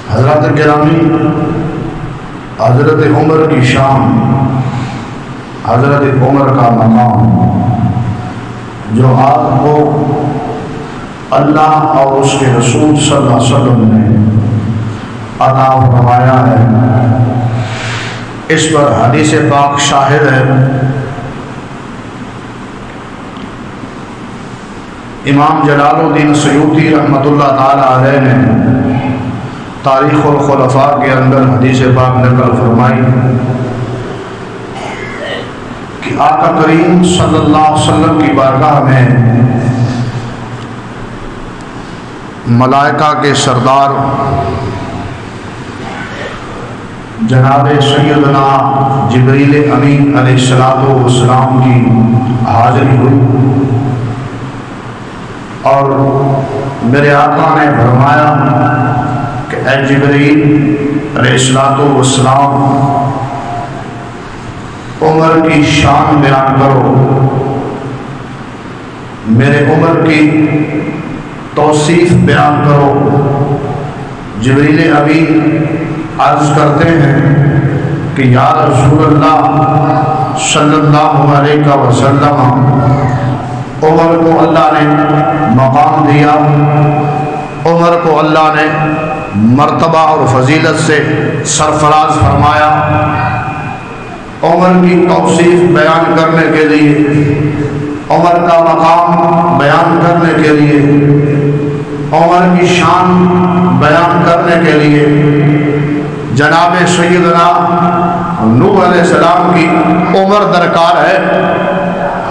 حضرات گرامی، حضرت عمر کی شان، حضرت عمر کا مقام جو آپ کو اللہ اور اس کے رسول صلی اللہ علیہ وسلم نے عطا فرمایا ہے، اس پر حدیث پاک شاہد ہے۔ امام جلال الدین سیوطی رحمۃ اللہ تعالی علیہ نے تاریخ الخلفاء کے اندر حدیث پاک نقل فرمائی کہ آقا کریم صلی اللہ علیہ وسلم کی بارگاہ میں ملائکہ کے سردار جناب سیدنا جبریل امین علیہ السلام کی حاضری ہوئی، اور میرے آقا نے فرمایا کہ اے جبریل علیہ السلام، عمر کی شان بیان کرو، میرے عمر کی توصیف بیان کرو۔ جبریل امین عرض کرتے ہیں کہ یا رسول اللہ صلی اللہ علیہ وسلم، عمر کو اللہ نے مقام دیا، عمر کو اللہ نے مرتبہ اور فضیلت سے سرفراز فرمایا۔ عمر کی توصیف بیان کرنے کے لیے، عمر کا مقام بیان کرنے کے لیے، عمر کی شان بیان کرنے کے لیے جناب سیدنا نوح علیہ السلام کی عمر درکار ہے۔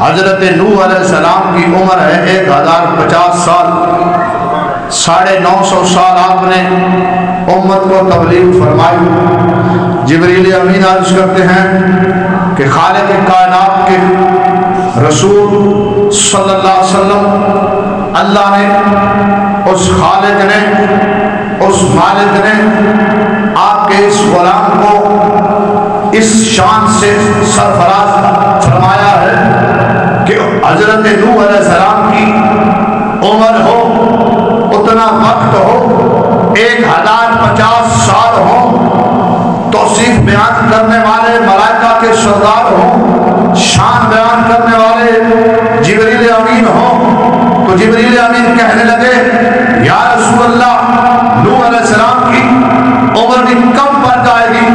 حضرت نوح علیہ السلام کی عمر ہے 1050 سال، 950 سال آپ نے امت کو تبلیغ فرمائی۔ جبریل امین عرض کرتے ہیں کہ خالق کائنات کے رسول صلی اللہ علیہ وسلم، اللہ نے، اس خالق نے، اس مالک نے آپ کے اس غلام کو اس شان سے سرفراز فرمایا ہے کہ حضرت نوح علیہ السلام کی عمر ہو، اتنا وقت ہو، 1050 سال ہو، توصیف بیان کرنے والے ملائکہ کے سردار ہوں، شان بیان کرنے والے جبریل امین ہوں، تو جبریل امین کہنے لگے یا رسول اللہ، نوح علیہ السلام کی عمر بھی کم پڑ جائے گی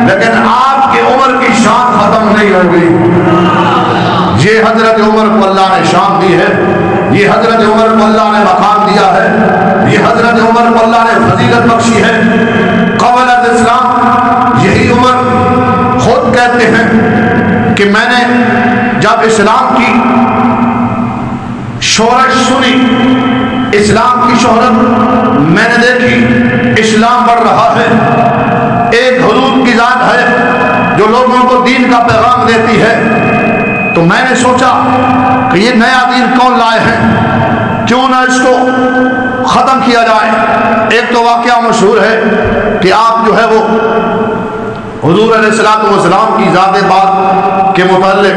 لیکن آپ کی عمر کی شان ختم نہیں ہوگی۔ یہ حضرت عمر کو اللہ نے شان دی ہے، یہ حضرت عمر کو اللہ نے مقام دیا ہے، یہ حضرت عمر کو اللہ نے فضیلت بخشی ہے۔ قبل الاسلام یہی عمر خود کہتے ہیں کہ میں نے جب اسلام کی شہرت سنی، اسلام کی شہرت میں نے دیکھی، اسلام بڑھ رہا ہے، ایک حضور کی ذات ہے جو لوگوں کو دین کا پیغام دیتی ہے، تو میں نے سوچا کہ یہ نیا دین کون لائے ہیں، کیوں نہ اس کو ختم کیا جائے۔ ایک تو واقعہ مشہور ہے کہ آپ جو ہے وہ حضور علیہ السلام کی ذات بات کے متعلق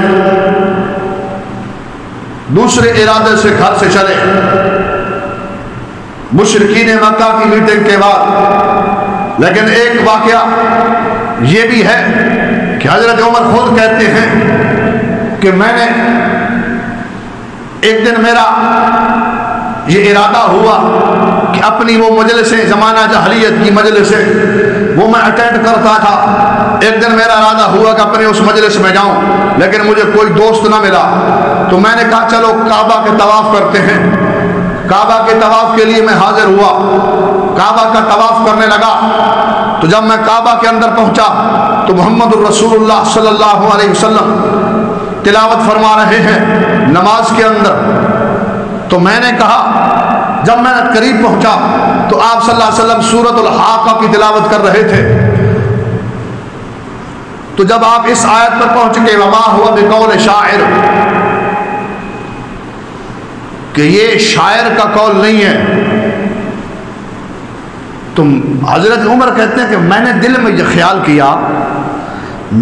دوسرے ارادے سے گھر سے چلے، مشرکین مکہ کی میٹنگ کے بعد۔ لیکن ایک واقعہ یہ بھی ہے کہ حضرت عمر خود کہتے ہیں کہ میں نے ایک دن میرا یہ ارادہ ہوا کہ اپنی وہ مجلسیں، زمانہ جاہلیت کی مجلسیں، وہ میں اٹینڈ کرتا تھا۔ ایک دن میرا ارادہ ہوا کہ اپنے اس مجلس میں جاؤں، لیکن مجھے کوئی دوست نہ ملا، تو میں نے کہا چلو کعبہ کے طواف کرتے ہیں۔ کعبہ کے طواف کے لیے میں حاضر ہوا، کعبہ کا طواف کرنے لگا، تو جب میں کعبہ کے اندر پہنچا تو محمد الرسول اللہ صلی اللہ علیہ وسلم تلاوت فرما رہے ہیں نماز کے اندر۔ تو میں نے کہا، جب میں قریب پہنچا تو آپ صلی اللہ علیہ وسلم سورۃ الحاقہ کی تلاوت کر رہے تھے۔ تو جب آپ اس آیت پر پہنچ کے وما ہوا بقول شاعر، کہ یہ شاعر کا قول نہیں ہے، تو حضرت عمر کہتے ہیں کہ میں نے دل میں یہ خیال کیا،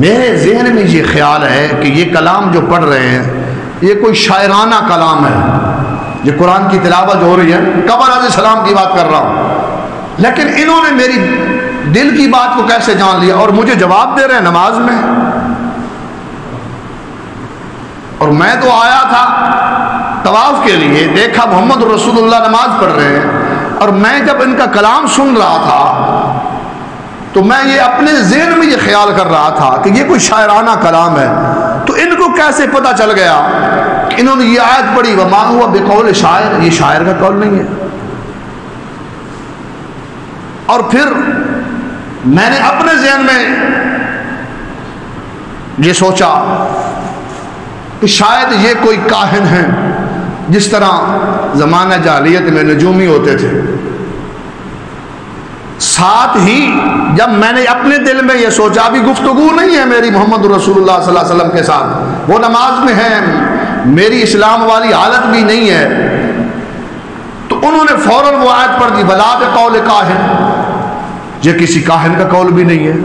میرے ذہن میں یہ خیال ہے کہ یہ کلام جو پڑھ رہے ہیں یہ کوئی شاعرانہ کلام ہے، یہ قرآن کی تلاوت جو ہو رہی ہے، قبر علیہ السلام کی بات کر رہا ہوں، لیکن انہوں نے میری دل کی بات کو کیسے جان لیا؟ اور مجھے جواب دے رہے ہیں نماز میں. اور میں تو آیا تھا طواف کے لیے، دیکھا محمد رسول اللہ نماز پڑھ رہے ہیں، اور میں جب ان کا کلام سن رہا تھا تو میں یہ اپنے ذہن میں یہ خیال کر رہا تھا کہ یہ کوئی شاعرانہ کلام ہے. تو ان کو کیسے پتہ چل گیا کہ انہوں نے یہ آیت پڑھی وما ہوا بقول شاعر، یہ شاعر کا قول نہیں ہے؟ اور پھر میں نے اپنے ذہن میں یہ سوچا کہ شاید یہ کوئی کاہن ہے، جس طرح زمانہ جاہلیت میں نجومی ہوتے تھے. ساتھ ہی جب میں نے اپنے دل میں یہ سوچا، ابھی گفتگو نہیں ہے میری محمد رسول اللہ صلی اللہ علیہ وسلم کے ساتھ، وہ نماز میں ہیں، میری اسلام والی حالت بھی نہیں ہے، تو انہوں نے فوراً وہ آیت پڑھ دی بلا بقول کاہن، یہ کسی کاہن کا قول بھی نہیں ہے،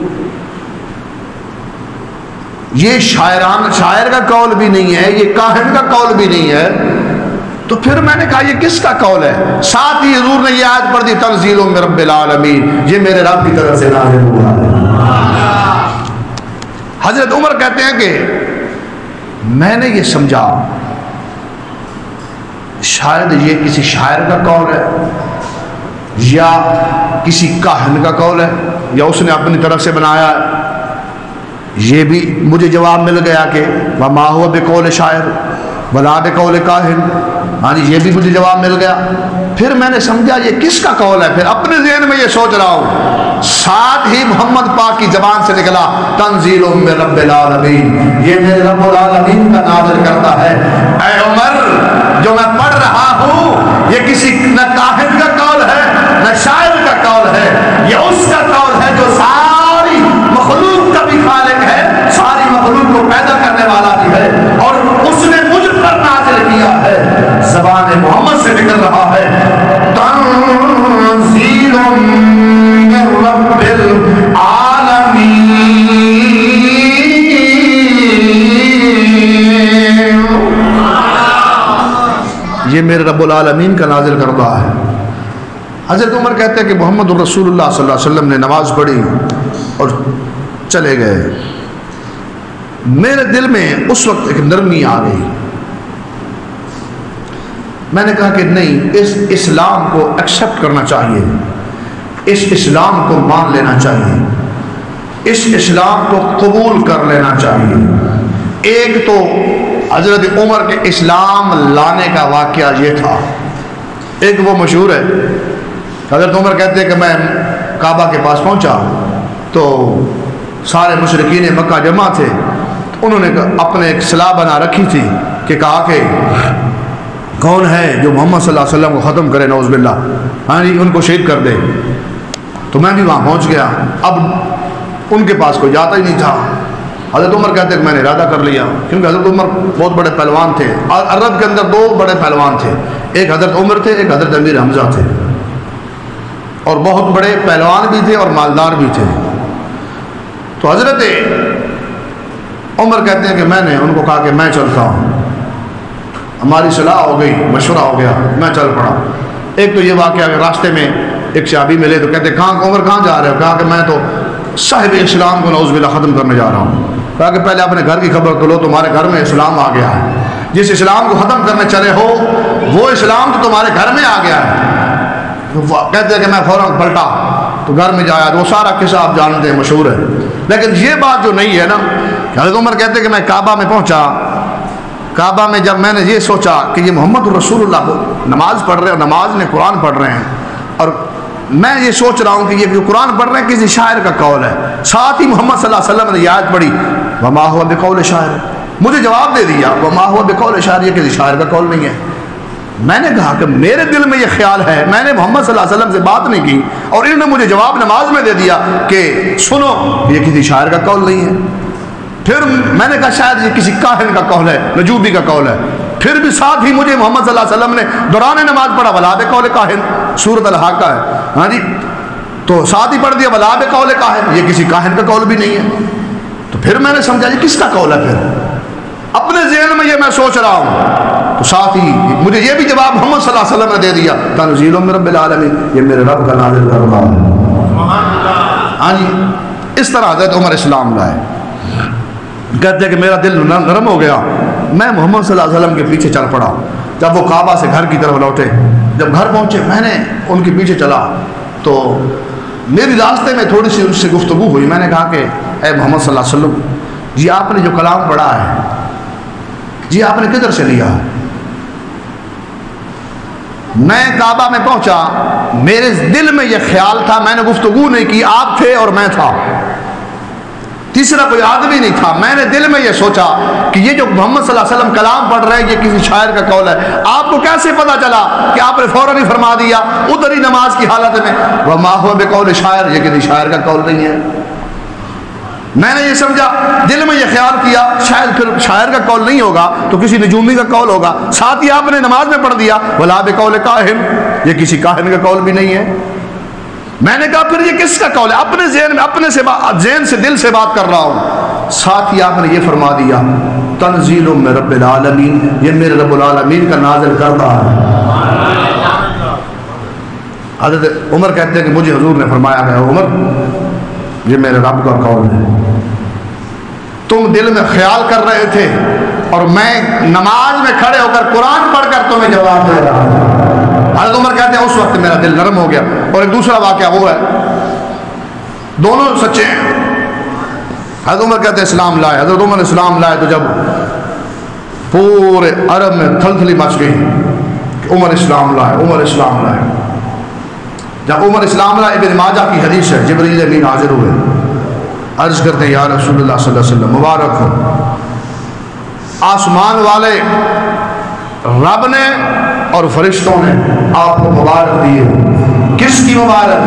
یہ شاعر کا قول بھی نہیں ہے، یہ کاہن کا قول بھی نہیں ہے. تو پھر میں نے کہا یہ کس کا قول ہے؟ ساتھ ہی حضور نے یہ آیت پڑھ دی تنزیل من رب العالمین، یہ میرے رب کی طرف سے نازل ہوا ہے. حضرت عمر کہتے ہیں کہ میں نے یہ سمجھا شاید یہ کسی شاعر کا قول ہے یا کسی کاہن کا قول ہے، یا اس نے اپنی طرف سے بنایا ہے. یہ بھی مجھے جواب مل گیا کہ وما هو بقول شاعر ولا بقول کاہن. ہاں جی، یہ بھی مجھے جواب مل گیا. پھر میں نے سمجھا یہ کس کا قول ہے، پھر اپنے ذہن میں یہ سوچ رہا ہوں، ساتھ ہی محمد پاک کی زبان سے نکلا تنزیل من رب العالمین، یہ میرے رب العالمین کا نازل کرتا ہے. اے عمر، جو میں پڑھ رہا ہوں یہ کسی نہ کاہن کا قول ہے نہ شاعر کا قول ہے، یہ اس کا قول ہے جو ساری مخلوق کا بھی خالق ہے، ساری مخلوق کو پیدا کرنے والا بھی ہے، اور اس نے مجھ پر نازل کیا ہے. زبان محمد سے نکل رہا ہے تنزیل من رب العالمین، یہ میرے رب العالمین کا نازل کردہ ہے. حضرت عمر کہتے ہیں کہ محمد رسول اللہ صلی اللہ علیہ وسلم نے نماز پڑھی اور چلے گئے. میرے دل میں اس وقت ایک نرمی آ گئی. میں نے کہا کہ نہیں، اس اسلام کو ایکسیپٹ کرنا چاہیے، اس اسلام کو مان لینا چاہیے، اس اسلام کو قبول کر لینا چاہیے. ایک تو حضرت عمر کے اسلام لانے کا واقعہ یہ تھا. ایک وہ مشہور ہے، حضرت عمر کہتے ہیں کہ میں کعبہ کے پاس پہنچا تو سارے مشرکین مکہ جمع تھے. انہوں نے اپنے ایک صلاح بنا رکھی تھی کہ کہا کہ کون ہے جو محمد صلی اللہ علیہ وسلم کو ختم کرے، نعوذ باللہ، ہاں جی ان کو شہید کر دے. تو میں بھی وہاں پہنچ گیا. اب ان کے پاس کوئی جاتا ہی نہیں تھا. حضرت عمر کہتے ہیں کہ میں نے ارادہ کر لیا، کیونکہ حضرت عمر بہت بڑے پہلوان تھے. اور عرب کے اندر دو بڑے پہلوان تھے، ایک حضرت عمر تھے، ایک حضرت امیر حمزہ تھے، اور بہت بڑے پہلوان بھی تھے اور مالدار بھی تھے. تو حضرت عمر کہتے ہیں کہ میں نے ان کو کہا کہ میں چلتا ہوں. ہماری صلاح ہو گئی، مشورہ ہو گیا، میں چل پڑا. ایک تو یہ واقعہ کہ راستے میں ایک صحابی ملے تو کہتے کہاں عمر کہاں جا رہے ہو؟ کہا کہ میں تو صاحب اسلام کو نعوذ باللہ ختم کرنے جا رہا ہوں. کہا کہ پہلے اپنے گھر کی خبر تو لو، تمہارے گھر میں اسلام آ گیا ہے. جس اسلام کو ختم کرنے چلے ہو وہ اسلام تو تمہارے گھر میں آ گیا ہے. کہتے ہیں کہ میں فوراً پلٹا تو گھر میں جایا. وہ سارا قصہ آپ جانتے ہیں، مشہور ہے. لیکن یہ بات جو نہیں ہے نا، حضرت عمر کہتے ہیں کہ میں کعبہ میں پہنچا. کعبہ میں جب میں نے یہ سوچا کہ یہ محمد رسول اللہ کو نماز پڑھ رہے ہیں، اور نماز میں قرآن پڑھ رہے ہیں، اور میں یہ سوچ رہا ہوں کہ یہ جو قرآن پڑھ رہے ہیں کسی شاعر کا قول ہے. ساتھ ہی محمد صلی اللہ علیہ وسلم نے یہ آیت پڑھی وما هو بقول شاعر. مجھے جواب دے دیا وما هو بقول شاعر، یہ کسی شاعر کا قول نہیں ہے. میں نے کہا کہ میرے دل میں یہ خیال ہے، میں نے محمد صلی اللہ علیہ وسلم سے بات نہیں کی اور انہوں نے مجھے جواب نماز میں دے دیا کہ سنو یہ کسی شاعر کا قول نہیں ہے. پھر میں نے کہا شاید یہ کسی کاہن کا قول ہے، نجوبی کا قول ہے. پھر بھی ساتھ ہی مجھے محمد صلی اللہ علیہ وسلم نے دوران نماز پڑھا ولا بقول کاہن، سورۃ الحاقہ ہے، ہاں جی، تو ساتھ ہی پڑھ دیا ولا بقول کاہن، یہ کسی کاہن کا قول بھی نہیں ہے. تو پھر میں نے سمجھا یہ کس کا قول ہے. پھر اپنے ذہن میں یہ میں سوچ رہا ہوں تو ساتھ ہی مجھے یہ بھی جواب محمد صلی اللہ علیہ وسلم نے دے دیا تنزیل من رب العالمین، یہ میرے رب کا نازل کردہ ہے. ہاں جی اس طرح حضرت عمر اسلام لائے. کہتے ہیں کہ میرا دل نرم ہو گیا, میں محمد صلی اللہ علیہ وسلم کے پیچھے چل پڑا. جب وہ کعبہ سے گھر کی طرف لوٹے, جب گھر پہنچے میں نے ان کے پیچھے چلا تو میری راستے میں تھوڑی سی ان سے گفتگو ہوئی. میں نے کہا کہ اے محمد صلی اللہ علیہ وسلم, جی آپ نے جو کلام پڑھا ہے جی آپ نے کدھر سے لیا؟ میں کعبہ میں پہنچا, میرے دل میں یہ خیال تھا, میں نے گفتگو نہیں کی, آپ تھے اور میں تھا, تیسرا کوئی آدمی نہیں تھا. میں نے دل میں یہ سوچا کہ یہ جو محمد صلی اللہ علیہ وسلم کلام پڑھ رہے ہیں یہ کسی شاعر کا قول ہے. آپ کو کیسے پتا چلا کہ آپ نے فوراً ہی فرما دیا ادھر ہی نماز کی حالت میں, وَمَا هُوَ بِقَوْلِ شاعر, یہ کسی شاعر کا قول نہیں ہے. میں نے یہ سمجھا, دل میں یہ خیال کیا شاید پھر شاعر کا قول نہیں ہوگا تو کسی نجومی کا قول ہوگا. ساتھ ہی آپ نے نماز میں پڑھ دیا وَلَا بِقَوْلِ کاہن, یہ کسی کاہن کا قول بھی نہیں ہے. میں نے کہا پھر یہ کس کا قول ہے؟ اپنے ذہن میں اپنے سے ذہن سے دل سے بات کر رہا ہوں. ساتھ ہی آپ نے یہ فرما دیا تنزیل من رب العالمین, یہ میرے رب العالمین کا نازل کردہ ہے. حضرت عمر کہتے ہیں کہ مجھے حضور نے فرمایا کہ عمر یہ میرے رب کا قول ہے, تم دل میں خیال کر رہے تھے اور میں نماز میں کھڑے ہو کر قرآن پڑھ کر تمہیں جواب دے رہا ہوں. حضرت عمر کہتے ہیں اس وقت میرا دل نرم ہو گیا. اور ایک دوسرا واقعہ وہ ہے, دونوں سچے ہیں. حضرت عمر کہتے ہیں اسلام لائے, حضرت عمر اسلام لائے تو جب پورے عرب میں تھل تھلی مچ گئی کہ عمر اسلام لائے, عمر اسلام لائے. جب عمر اسلام لائے, ابن ماجہ کی حدیث ہے, جبریل امین حاضر ہوئے, عرض کرتے ہیں یا رسول اللہ صلی اللہ علیہ وسلم مبارک ہو, آسمان والے رب نے اور فرشتوں نے آپ کو مبارک دیے. کس کی مبارک؟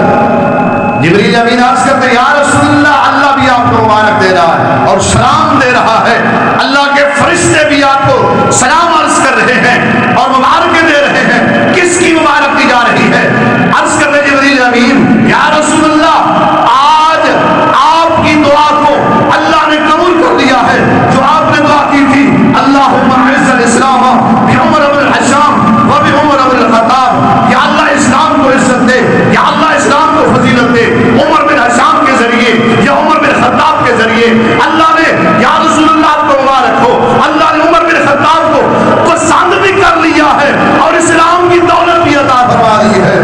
جبریل امین عرض کرتے ہیں یا رسول اللہ, اللہ بھی آپ کو مبارک دے رہا ہے اور سلام دے رہا ہے, اللہ کے فرشتے بھی آپ کو سلام عرض کر رہے ہیں اور مبارکیں دے رہے ہیں. کس کی مبارک دی جا رہی ہے؟ عرض کرتے ہیں جبریل امین یا رسول اللہ, آج آپ کی دعا کو اللہ نے قبول کر لیا ہے جو آپ نے دعا کی تھی, اللہم اعز الاسلام بعمر بن الحشام و بعمر بن الخطاب. یا اللہ اسلام کو عزت دے, یا اللہ اسلام کو فضیلت دے, عمر بن حشام کے ذریعے یا عمر بن خطاب کے ذریعے. اللہ نے یا رسول اللہ آپ کو مبارک ہو, اللہ نے عمر بن خطاب کو پسند بھی کر لیا ہے اور اسلام کی دولت بھی عطا فرما دی ہے.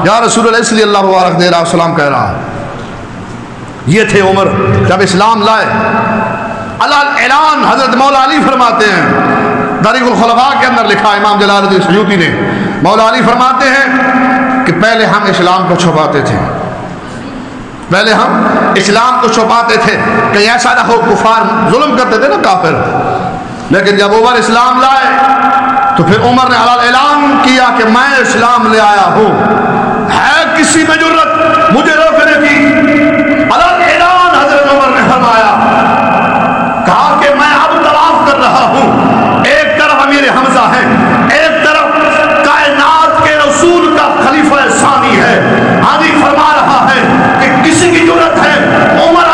یا رسول اللہ, اس لیے اللہ مبارک دے رہا, السلام کہہ رہا. یہ تھے عمر جب اسلام لائے. اللہ اعلان حضرت مولا علی فرماتے ہیں, تاریخ الخلفاء کے اندر لکھا امام جلال الدین سیوطی نے, مولا علی فرماتے ہیں کہ پہلے ہم اسلام کو چھپاتے تھے, پہلے ہم اسلام کو چھپاتے تھے کہ ایسا نہ ہو کفار ظلم کرتے تھے نا کافر. لیکن جب عمر اسلام لائے تو پھر عمر نے اعلان کیا کہ میں اسلام لے آیا ہوں, ہے کسی میں جرت مجھے روکنے کی؟ اعلان حضرت عمر نے فرمایا, کہا کہ میں اب طواف کر رہا ہوں, ایک طرف امیر حمزہ ہے, ایک طرف کائنات کے رسول کا خلیفہ ثانی ہے. حاجی فرما رہا ہے کہ کسی کی جرت ہے عمر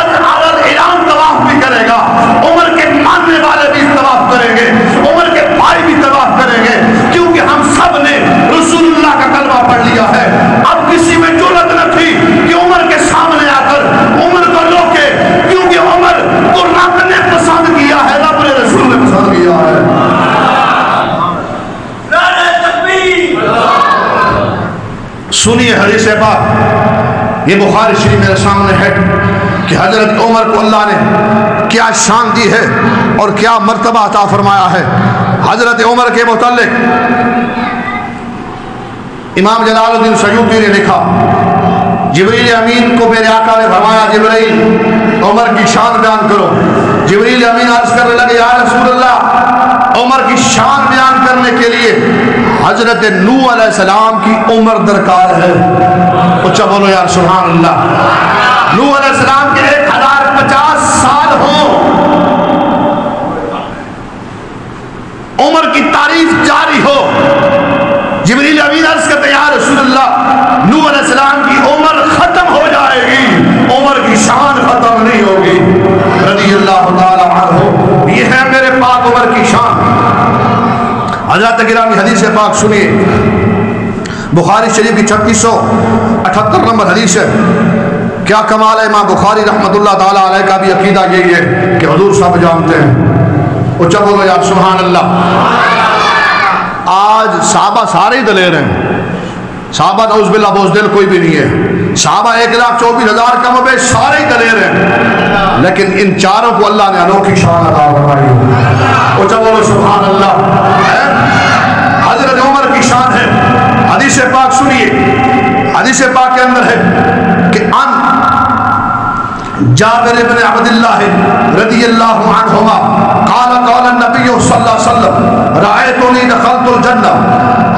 اعلان طواف بھی کرے گا, عمر کے ماننے والے بھی طواف کریں گے, عمر کے بھائی بھی طواف کریں گے, کیونکہ ہم سب نے رسول اللہ کا کلمہ پڑھ لیا ہے. اب کسی میں جرت نہ تھی کہ عمر کے سامنے آ کر عمر کو روکے, کیونکہ عمر کو رب نے پسند کیا ہے, رب نے رسول نے پسند کیا ہے. سنیے حدیث پاک, یہ بخاری شریف میرے سامنے ہے کہ حضرت عمر کو اللہ نے کیا شان دی ہے اور کیا مرتبہ عطا فرمایا ہے. حضرت عمر کے متعلق امام جلال الدین سیوطی نے لکھا, جبریل امین کو میرے آقا نے فرمایا جبریل عمر کی شان بیان کرو. جبریل امین عرض کرنے لگے یا رسول اللہ, عمر کی شان بیان کرنے کے لیے حضرت نوح علیہ السلام کی عمر درکار ہے. اچھا بولو یار سبحان اللہ. نوح علیہ السلام کے 1050 سال ہوں, عمر کی تعریف جاری ہو. جبریل امین عرض کرتے ہیں یا رسول اللہ, نوح علیہ السلام کی عمر ختم ہو جائے گی, عمر کی شان ختم نہیں ہوگی. رضی اللہ تعالی عنہ, یہ ہے میرے پاک عمر کی شان. حضرت گرامی حدیث پاک سنیے, بخاری شریف کی 3678 نمبر حدیث ہے. کیا کمال ہے، امام بخاری رحمۃ اللہ تعالیٰ علیہ کا بھی عقیدہ یہی ہے کہ حضور سب جانتے ہیں۔ اچھا بولو یار سبحان اللہ۔ آج صحابہ سارے ہی دلیر ہیں، صحابہ نعوذ باللہ بزدل کوئی بھی نہیں ہے، صحابہ 1,24,000 کم و بیش سارے ہی دلیر ہیں، لیکن ان چاروں کو اللہ نے انوکھی شان عطا فرمائی۔ اچھا بولو سبحان اللہ۔ حضرت عمر کی شان ہے، حدیث پاک سنیے، حدیث پاک کے اندر ہے کہ ان جابر بن عبد اللہ رضی اللہ عنہما قال قال النبی صلی اللہ علیہ وسلم رأیتنی دخلت الجنہ۔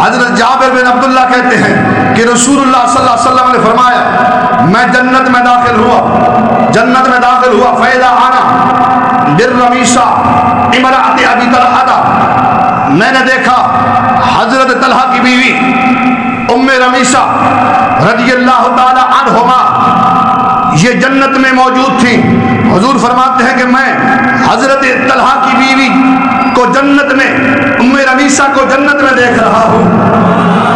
حضرت جابر بن عبداللہ کہتے ہیں کہ رسول اللہ صلی اللہ علیہ وسلم نے فرمایا میں جنت میں داخل ہوا فیضا آنا بالرمیشہ امرأت ابی طلحہ، میں نے دیکھا حضرت طلحہ کی بیوی ام رمیشہ رضی اللہ تعالی عنہما یہ جنت میں موجود تھی۔ حضور فرماتے ہیں کہ میں حضرت طلحہ کی بیوی کو جنت میں، ام رمیشہ کو جنت میں دیکھ رہا ہوں۔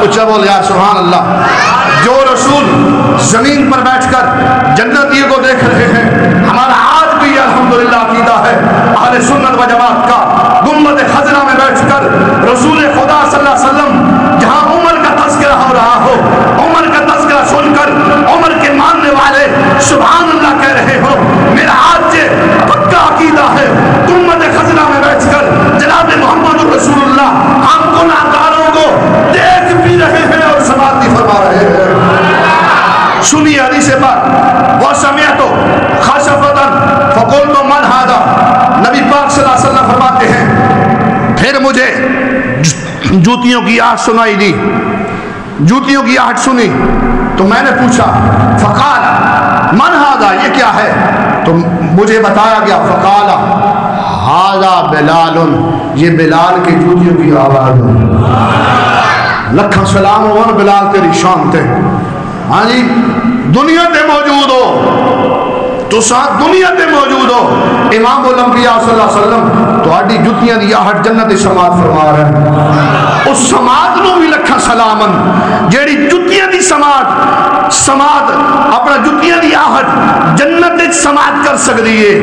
اچھا بول یا سبحان اللہ۔ جو رسول زمین پر بیٹھ کر جنتیوں کو دیکھ رہے ہیں، ہمارا آج بھی الحمدللہ عقیدہ ہے اہل سنت و جماعت کا، گنبد خضرا میں بیٹھ کر رسول خدا صلی اللہ علیہ وسلم جہاں عمر کا تذکرہ ہو رہا ہو، عمر کا تذکرہ سن کر عمر کے ماننے والے سبحان اللہ کہہ رہے ہو، میرا آج پکا عقیدہ ہے گنبد خضرا میں بیٹھ کر جناب محمد رسول اللہ ہم گناہگاروں کو دیکھ بھی رہے ہیں اور سماعت بھی فرما رہے ہیں۔ سنیے حدیث پاک، وَسَمِعْتُ خَشَفَةً فَقُلْتُ مَنْ هَذَا، نبی پاک صلی اللہ علیہ وسلم فرماتے ہیں پھر مجھے جوتیوں کی آہٹ سنائی دی، جوتیوں کی آہٹ سنی تو میں نے پوچھا فقال من هذا، یہ کیا ہے؟ تو مجھے بتایا گیا فقال هذا بلال، یہ بلال کی جوتیوں کی آواز ہے۔ لکھاں سلام اور بلال تیری شان تے، ہاں جی دنیا تے موجود ہو تو ساتھ دنیا تے موجود ہو، امام الانبیاء صلی اللہ علیہ وسلم تو آڈی جتیاں دی آہٹ جنت سماعت فرما رہے ہیں۔ اس سماعت نو بھی لکھا سلامن جیڑی جتیاں دی سماعت اپنا جتیاں دی آہٹ جنت سماعت کر سکتی ہے،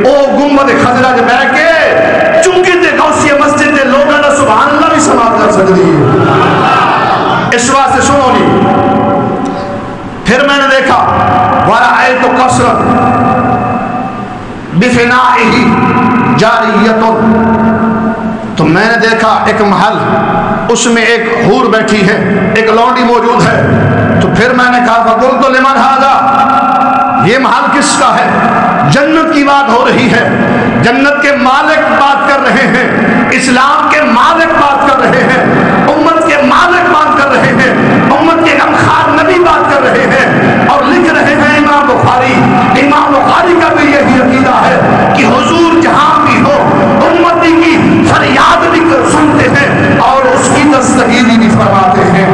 او گنبد خضرا دے بیٹھ کے چونکہ تے غوثیہ مسجد دے لوگاں دا سبحان اللہ بھی سماعت کر سکتی ہے۔ اس واسطے سنو نہیں، پھر میں نے دیکھا وَرَأَيْتُ قَصْرًا بِفِنَائِهِ جَارِيَّةٌ، تو میں نے دیکھا ایک محل، اس میں ایک حور بیٹھی ہے، ایک لونڈی موجود ہے۔ تو پھر میں نے کہا فَقُلْتُ لِمَنْ هَذَا، یہ محل کس کا ہے؟ جنت کی بات ہو رہی ہے، جنت کے مالک بات کر رہے ہیں، اسلام کے مالک بات کر رہے ہیں، امت کے مالک بات کر رہے ہیں، امت کے غمخوار نبی بات کر رہے ہیں، اور لکھ رہے ہیں امام بخاری۔ امام بخاری کا بھی یہی عقیدہ ہے کہ حضور جہاں بھی ہو امتی کی فریاد بھی سنتے ہیں اور اس کی تصدیق بھی فرماتے ہیں۔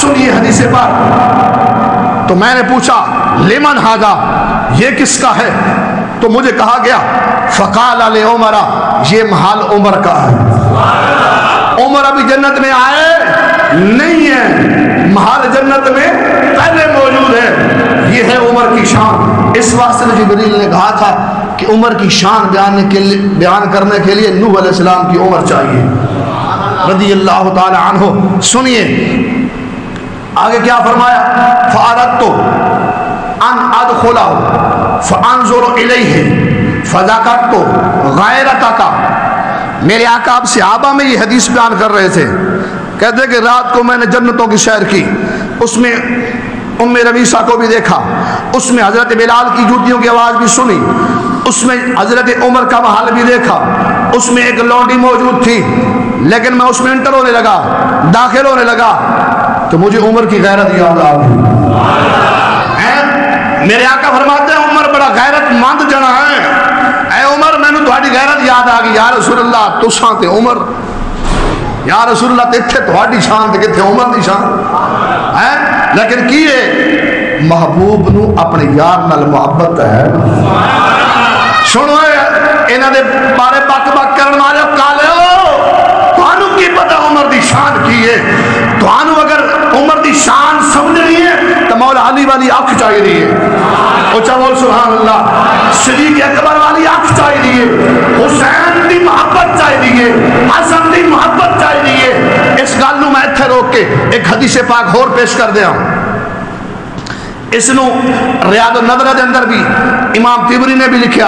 سنیے حدیث پاک، تو میں نے پوچھا لمن ھذا، یہ کس کا ہے؟ تو مجھے کہا گیا فقال لعمر، یہ محل عمر کا ہے۔ عمر ابھی جنت میں آئے نہیں ہے، محل جنت میں پہلے موجود ہے، یہ ہے عمر کی شان۔ اس واسطے جبریل نے کہا تھا کہ عمر کی شان بیان کرنے کے لیے نوح علیہ السلام کی عمر چاہیے رضی اللہ تعالی عنہ۔ سنیے آگے کیا فرمایا، فَأَرَدْتُ أَنْ أَدْخُلَهُ فَأَنْظُرُ إِلَيْهِ فَذَكَرْتُ غَيْرَتَكَ۔ میرے آقا اب صحابہ میں یہ حدیث بیان کر رہے تھے، کہتے کہ رات کو میں نے جنتوں کی سیر کی، اس میں ام رمیشہ کو بھی دیکھا، اس میں حضرت بلال کی جوتیوں کی آواز بھی سنی، اس میں حضرت عمر کا محل بھی دیکھا، اس میں ایک لونڈی موجود تھی، لیکن میں اس میں انٹر ہونے لگا، داخل ہونے لگا تو مجھے عمر کی غیرت یاد آ گئی۔ میرے آقا فرماتے ہیں عمر بڑا غیرت مند جنا ہے، اے عمر میں نے تھوڑی غیرت یاد آ گئی، یا رسول اللہ تساں تے عمر، یا رسول اللہ تیتھے تھوڑی شان تے کتھے عمر دی شان ہے، لیکن کیے محبوب نو اپنے یار نال محبت ہے۔ سنو انہاں دے بارے بک بک کرن والے کالے ہو، تانوں کی پتہ عمر دی شان کی ہے، تانوں اگر عمر دی شان سمجھنی ہے تو مولا علی والی آنکھ چاہیے، اچھا بول سبحان اللہ، صدیق اکبر والی آنکھ چاہیے، حسین دی محبت چاہیے، حسن دی محبت چاہیے۔ اس گل نو میں اتنے روک کے ایک حدیث پاک اور پیش کر دیا۔ اس نو ریاض النظر دے اندر بھی امام طبری نے بھی لکھیا،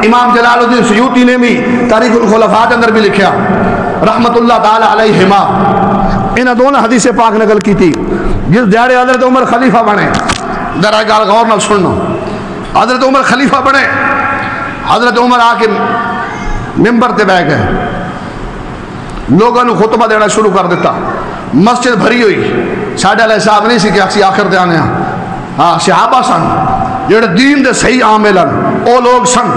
امام جلال الدین سیوطی نے بھی تاریخ الخلفاء کے اندر بھی لکھیا رحمت اللہ تعالی علیہما۔ انہاں دونوں حدیث پاک نقل کی تھی جس دیہڑے حضرت عمر خلیفہ بنے، ذرا گل غور نال سننا، حضرت عمر خلیفہ بنے، حضرت عمر آ کے ممبر تے بیٹھ گئے، لوگوں نے خطبہ دینا شروع کر دیتا، مسجد بھری ہوئی، ساڈے والے صاحب نہیں سی کہ اسی آخر تے آنے ہاں صحابہ سن جڑے دین دے صحیح عامل او لوگ سن،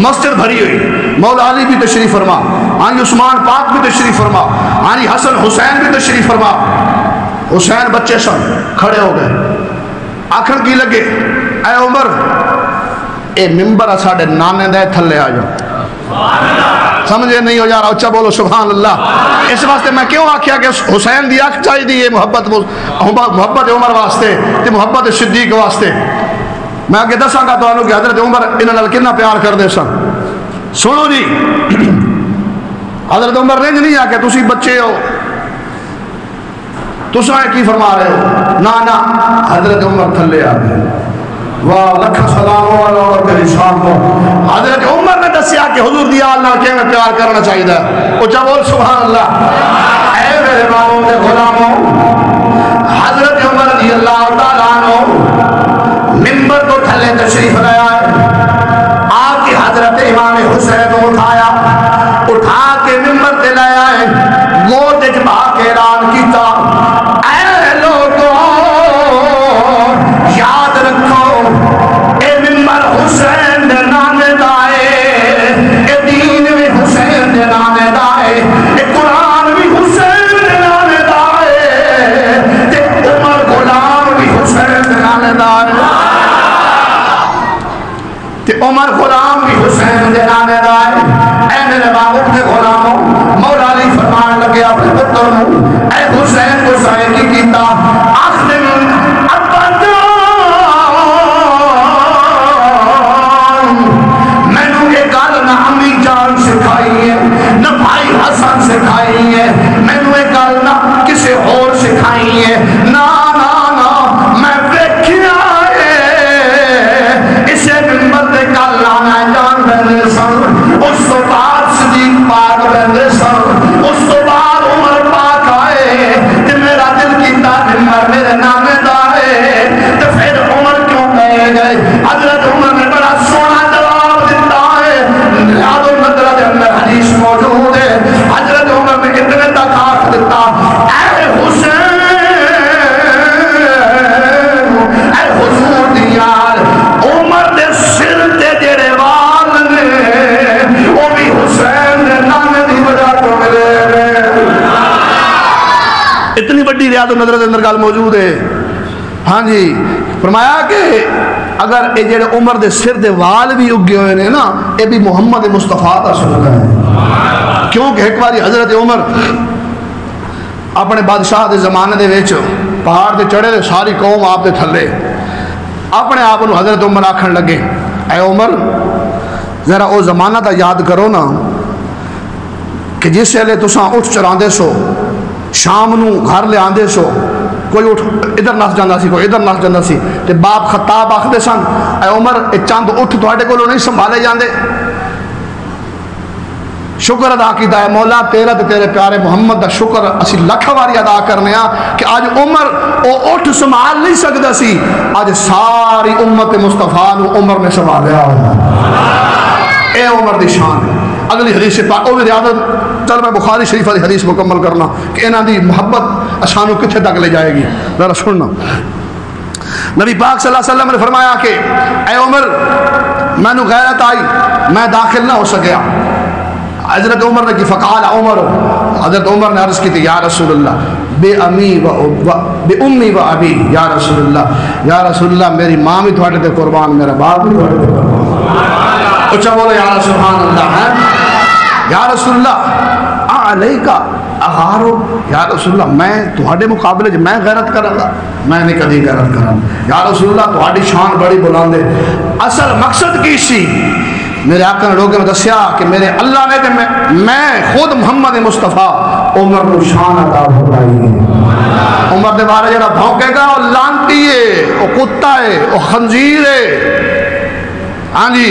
مسجد بھری ہوئی، مولا علی بھی تشریف فرما، ہاں عثمان پاک بھی تشریف فرما، ہاں حسن حسین بھی تشریف فرما، حسین بچے سن کھڑے ہو گئے، آخر کی لگے اے عمر اے ممبر ساڈے نانے دے تھلے آ جاؤ، سمجھے نہیں ہو جا رہا، اچھا بولو سبحان اللہ۔ اس واسطے میں کیوں آکھیا کہ حسین دی آنکھ چاہی دی محبت عمر واسطے تے محبت صدیق واسطے۔ میں آگے دساں گا تو آنو کہ حضرت عمر انہاں نال کتنا پیار کر دے سن۔ سنو جی، حضرت عمر رنج نہیں آکے تسی بچے ہو تساں کی فرما رہے ہو، نا حضرت عمر تھلے آ گئے، واہ لکھا سلام علیہ تیری شان کو۔ حضرت عمر نے دسیا کہ حضور دی آل نال کیویں پیار کرنا چاہیے، اچھا بول سبحان اللہ۔ اے میرے ماموں دے غلاموں، حضرت عمر رضی اللہ تعالیٰ عنہ منبر کو تھلے تشریف لے آئے، آپ کی حضرت امام حسین کو اٹھا کے منبر تے لے آئے، گود وچ بہا کے اعلان کیتا، اے لوگوں یاد رکھو اے ممبر حسین دے نانے دائے، اے دین بھی حسین دے نانے دائے، اے قرآن بھی حسین دے نانے دائے، تے عمر غلام بھی حسین دے نانے دائے، تے عمر غلام بھی حسین دے نانے دائے۔ اے میرے باپ کے غلاموں، مولا علی فرمان لگے اپنے پتر ہوں، اے حسین کو سائے کی کیتا، آخر ابا سکھائی ہے نہ بھائی حسن سکھائی ہے، میں نے گل نہ کسی اور سکھائی ہے، نا میں دیکھیا ہے اسے ممبر دے گل میں جان بندے سن، اس تو بعد صدیق پاک بندے سن، اس تو بعد عمر پاک آئے، تے میرا دل کیتا ممبر میرے نامے دا ہے، تے پھر عمر کیوں کہے گئے؟ حضرت عمر نے بڑا سونا جواب دیتا ہے، ریاض النظر دے اندر حدیث موجود ہے، حضرت عمر نے اتنے تک آخ دیتا، اے حسین، اے حضور دیار، عمر دے سر تے جڑے وال نے وہ بھی حسین نے نانے دی وجہ تو ملے۔ اتنی بڑی ریاض النظر دے اندر گل موجود ہے، ہاں جی، فرمایا کہ اگر یہ جڑے عمر دے سر دے وال بھی اگے ہوئے نے نا، یہ بھی محمد مصطفیٰ دا صدقہ ہے، کیونکہ ایک باری حضرت عمر اپنے بادشاہ دے زمانے دے وچ پہاڑ دے چڑھے دے ساری قوم آپ دے تھلے، اپنے آپ کو حضرت عمر آکھن لگے، اے عمر ذرا او زمانہ دا یاد کرو نا کہ جس ویلے تساں اٹھ چراندے سو، شام نو گھر لے آندے سو، کوئی اٹھ ادھر نس جاندہ سی، کوئی ادھر نس جاندہ سی، تے باپ خطاب آکھ دے سن، اے عمر چاند اٹھ تواڈے کولوں نہیں سنبھالے جاندے، شکر ادا کیتا ہے مولا تیرا تے تیرے پیارے محمد دا شکر اسی لکھ واری ادا کرنے ہاں کہ آج عمر او اٹھ سنبھال نہیں سکدا سی، آج ساری امت مصطفیٰ نو عمر نے سنبھالیا ہویا، اے عمر دی شان۔ اگلی حدیث پاک او بھی ریاضت، چل میں بخاری شریف والی حدیث مکمل کرنا کہ انہاں دی محبت اشانو کتھے تک لے جائے گی، ذرا سننا۔ نبی پاک صلی اللہ علیہ وسلم نے فرمایا کہ اے عمر میں نو غیرت آئی، میں داخل نہ ہو سکیا، حضرت عمر نے کی فقال عمر، حضرت عمر نے عرض کی تھی یا رسول اللہ بے امی و ابی، یا رسول اللہ میری ماں بھی تھوڑے تے قربان، میرا باپ بھی تھوڑے تے قربان، اچھا بولو یا سبحان اللہ ہے، یا رسول اللہ علیکہ اغارو یا رسول اللہ میں تہاڈے مقابلے میں غیرت کراں گا؟ میں نہیں کدی غیرت کراں یا رسول اللہ تہاڈی شان بڑی بلند ہے۔ اصل مقصد کی سی؟ میرے آقا نے لوگوں نے دسیا کہ میرے اللہ نے کہ میں خود محمد مصطفیٰ عمر کو شان عطا فرمائی ہے۔ عمر دے بارے جڑا بھونکے گا وہ لانتی ہے، وہ کتا ہے، وہ خنزیر ہے۔ ہاں جی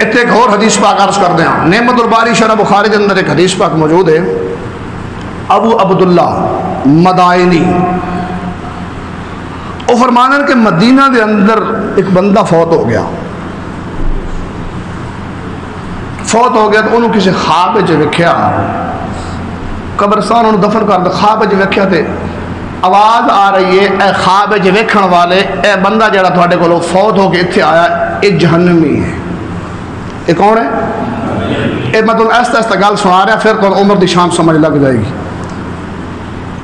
اتنے ایک اور حدیث پاک عرض کر دیں، نعمت الباری شرح بخاری کے اندر ایک حدیث پاک موجود ہے۔ ابو عبداللہ مدائنی وہ فرمانے کہ مدینہ دے اندر ایک بندہ فوت ہو گیا تو انہوں کسی خواب وچ ویکھیا، قبرستان انہوں دفن کر دے، خواب وچ ویکھیا تے آواز آ رہی ہے اے خواب وچ ویکھن والے، اے بندہ جڑا تہاڈے کولوں فوت ہو کے اتنے آیا اے جہنمی ہے۔ یہ کون ہے؟ اے میں تمہیں ایسا ایسا گل سنا رہا پھر تو عمر دی شان سمجھ لگ جائے گی۔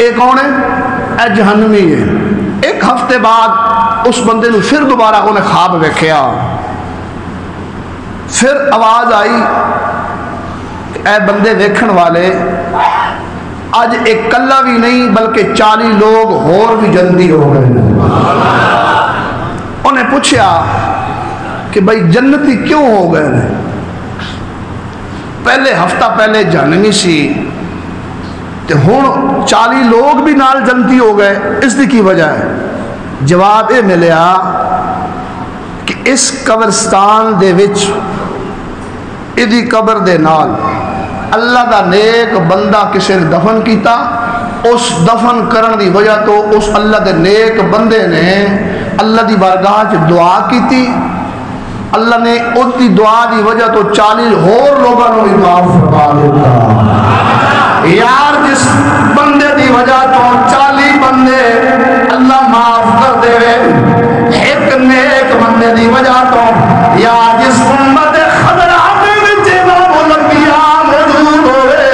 اے کون ہے؟ اے جہنمی ہے۔ ایک ہفتے بعد اس بندے نے پھر دوبارہ انہیں خواب ویکھیا، پھر آواز آئی اے بندے ویکھن والے اج ایک کلا بھی نہیں بلکہ 40 لوگ اور بھی جنتی ہو گئے۔ انہیں پوچھا کہ بھائی جنتی کیوں ہو گئے؟ پہلے ہفتہ پہلے جہنمی سی تے ہن 40 لوگ بھی نال جنتی ہو گئے، اس دی کی وجہ ہے؟ جواب یہ ملیا کہ اس قبرستان دے وچ ادی قبر دے نال اللہ دا نیک بندہ کسی نے دفن کیتا، اس دفن کرن دی وجہ تو اس اللہ دے نیک بندے نے اللہ دی بارگاہ چ دعا کیتی، اللہ نے اس دی دعا دی وجہ تو 40 اور لوگوں نے معاف فرما دیتا۔ یار جس بندے دی وجہ تو 40 بندے اللہ معاف کر دے، ایک نیک بندے دی وجہ تو یا جس امت خضرا میں وچ امام الانبیاء موجود ہوئے